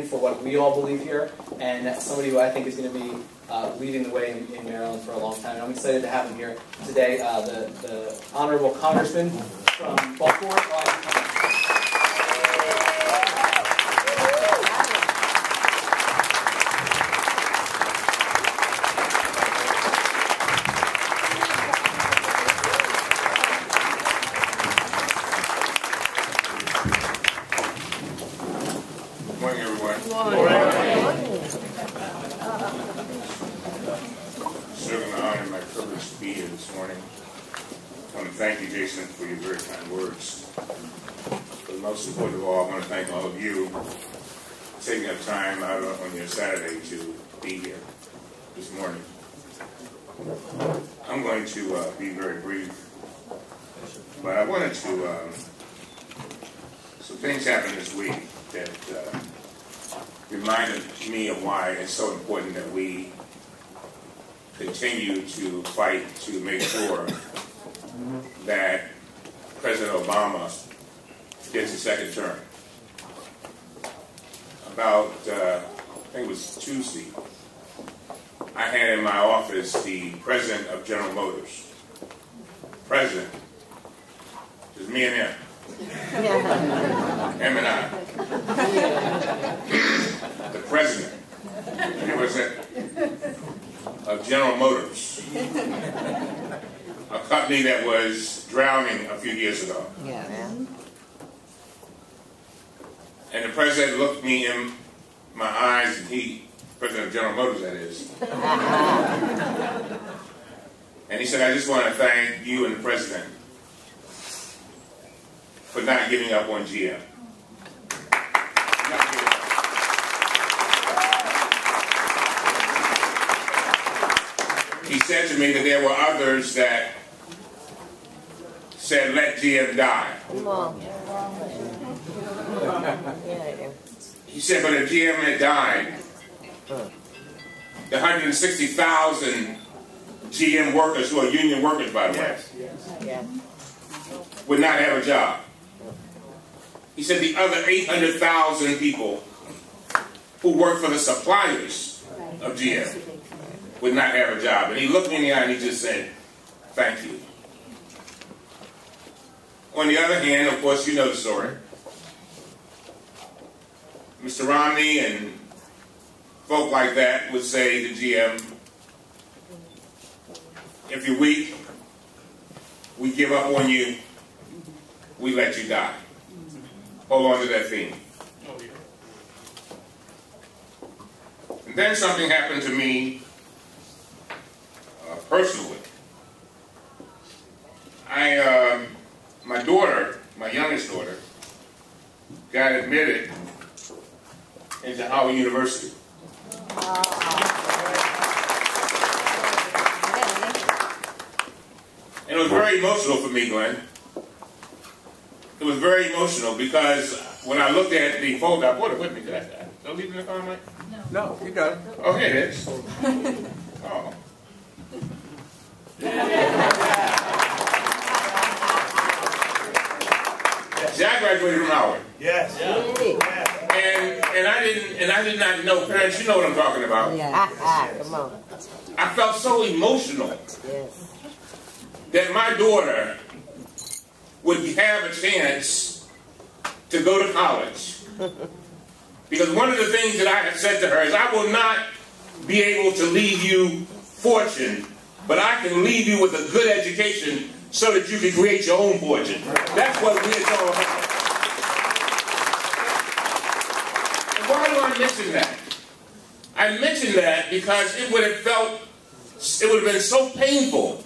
for what we all believe here, and somebody who I think is going to be leading the way in Maryland for a long time. And I'm excited to have him here today, the Honorable Congressman from Baltimore. Thank you, Jason, for your very kind words. But most important of all, I want to thank all of you for taking up time out on your Saturday to be here this morning. I'm going to be very brief, but I wanted to, some things happened this week that reminded me of why it's so important that we continue to fight to make sure that President Obama gets a second term. About, I think it was Tuesday, I had in my office the president of General Motors. President, just me and him. Him and I. The president, it was of General Motors. A company that was drowning a few years ago. Yeah. And the president looked me in my eyes, and president of General Motors, that is. And he said, I just want to thank you and the president for not giving up on GM. He said to me that there were others that said, let GM die. He said, but if GM had died, the 160,000 GM workers, who are union workers, by the way, would not have a job. He said the other 800,000 people who work for the suppliers of GM would not have a job. And he looked me in the eye and he just said, thank you. On the other hand, of course, you know the story. Mr. Romney and folk like that would say to GM, if you're weak, we give up on you, we let you die. Hold on to that theme. And then something happened to me personally. My daughter, my youngest daughter, got admitted into Howard University. And it was very emotional for me, Glenn. It was very emotional because when I looked at the folder, I brought it with me. Did I leave it in the car, Mike? No, you got it. Oh, here it is. Oh. See, I graduated from Howard. Yes. And I did not know. Parents, you know what I'm talking about. Yeah. Come on. I felt so emotional that my daughter would have a chance to go to college. Because one of the things that I have said to her is, I will not be able to leave you fortune, but I can leave you with a good education so that you can create your own fortune. That's what it's all about. And why do I mention that? I mention that because it would have been so painful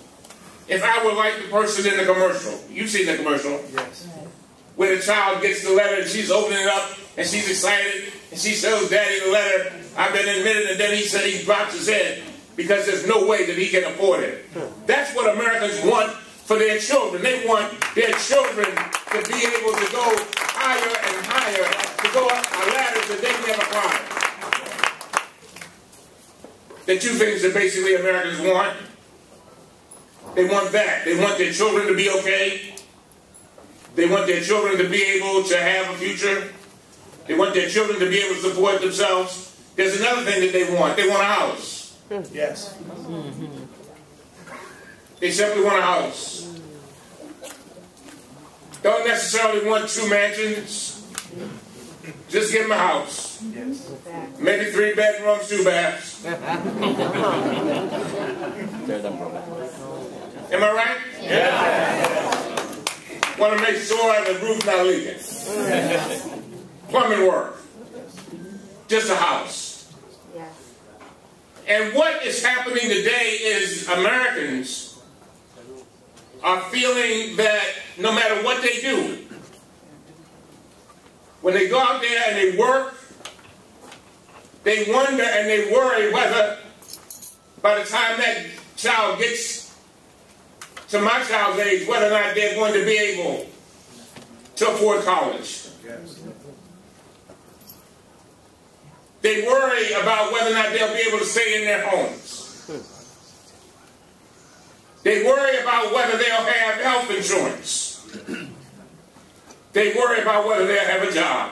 if I were like the person in the commercial. You've seen the commercial. Yes. Where the child gets the letter and she's opening it up and she's excited and she shows daddy the letter, I've been admitted, and then he said he drops his head because there's no way that he can afford it. That's what Americans want for their children. They want their children to be able to go higher and higher, to go up a ladder that they never climbed. The two things that basically Americans want. They want that. They want their children to be okay. They want their children to be able to have a future. They want their children to be able to support themselves. There's another thing that they want. They want a house. Yes. They simply want a house. Don't necessarily want 2 mansions. Just give them a house. Yes. Maybe 3 bedrooms, 2 baths. Am I right? Yeah. Want to make sure the roof's not leaking. Plumbing work. Just a house. And what is happening today is Americans are feeling that no matter what they do, when they go out there and they work, they wonder and they worry whether by the time that child gets to my child's age, whether or not they're going to be able to afford college. Yes. They worry about whether or not they'll be able to stay in their homes. They worry about whether they'll have health insurance. They worry about whether they'll have a job.